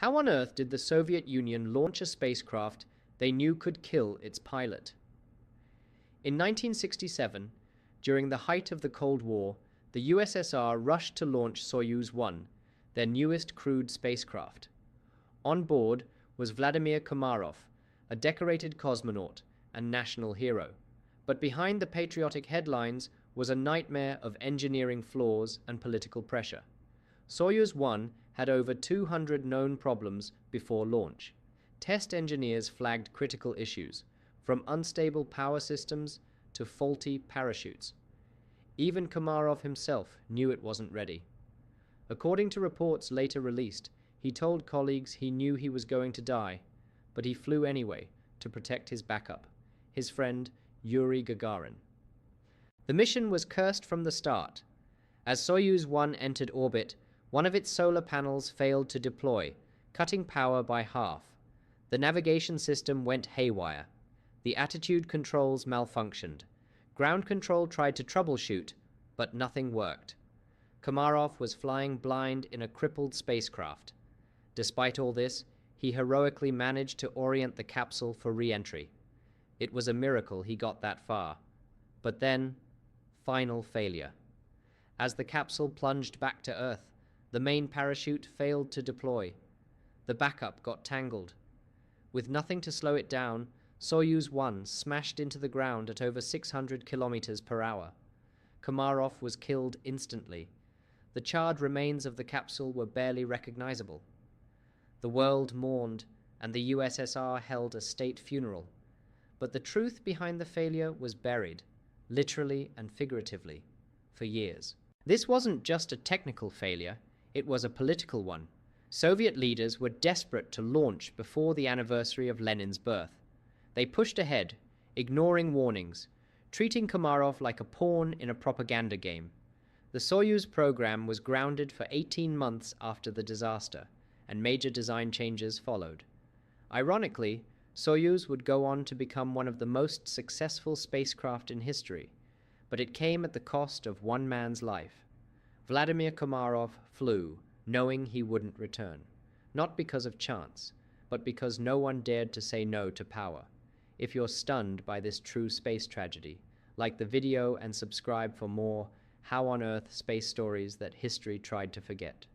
How on earth did the Soviet Union launch a spacecraft they knew could kill its pilot? In 1967, during the height of the Cold War, the USSR rushed to launch Soyuz 1, their newest crewed spacecraft. On board was Vladimir Komarov, a decorated cosmonaut and national hero. But behind the patriotic headlines was a nightmare of engineering flaws and political pressure. Soyuz 1 had over 200 known problems before launch. Test engineers flagged critical issues, from unstable power systems to faulty parachutes. Even Komarov himself knew it wasn't ready. According to reports later released, he told colleagues he knew he was going to die, but he flew anyway to protect his backup, his friend Yuri Gagarin. The mission was cursed from the start. As Soyuz 1 entered orbit, one of its solar panels failed to deploy, cutting power by half. The navigation system went haywire. The attitude controls malfunctioned. Ground control tried to troubleshoot, but nothing worked. Komarov was flying blind in a crippled spacecraft. Despite all this, he heroically managed to orient the capsule for re-entry. It was a miracle he got that far. But then, final failure. As the capsule plunged back to Earth, the main parachute failed to deploy. The backup got tangled. With nothing to slow it down, Soyuz 1 smashed into the ground at over 600 kilometers per hour. Komarov was killed instantly. The charred remains of the capsule were barely recognizable. The world mourned, and the USSR held a state funeral. But the truth behind the failure was buried, literally and figuratively, for years. This wasn't just a technical failure, it was a political one. Soviet leaders were desperate to launch before the anniversary of Lenin's birth. They pushed ahead, ignoring warnings, treating Komarov like a pawn in a propaganda game. The Soyuz program was grounded for 18 months after the disaster, and major design changes followed. Ironically, Soyuz would go on to become one of the most successful spacecraft in history, but it came at the cost of one man's life. Vladimir Komarov flew, knowing he wouldn't return, not because of chance, but because no one dared to say no to power. If you're stunned by this true space tragedy, like the video and subscribe for more How on Earth space stories that history tried to forget.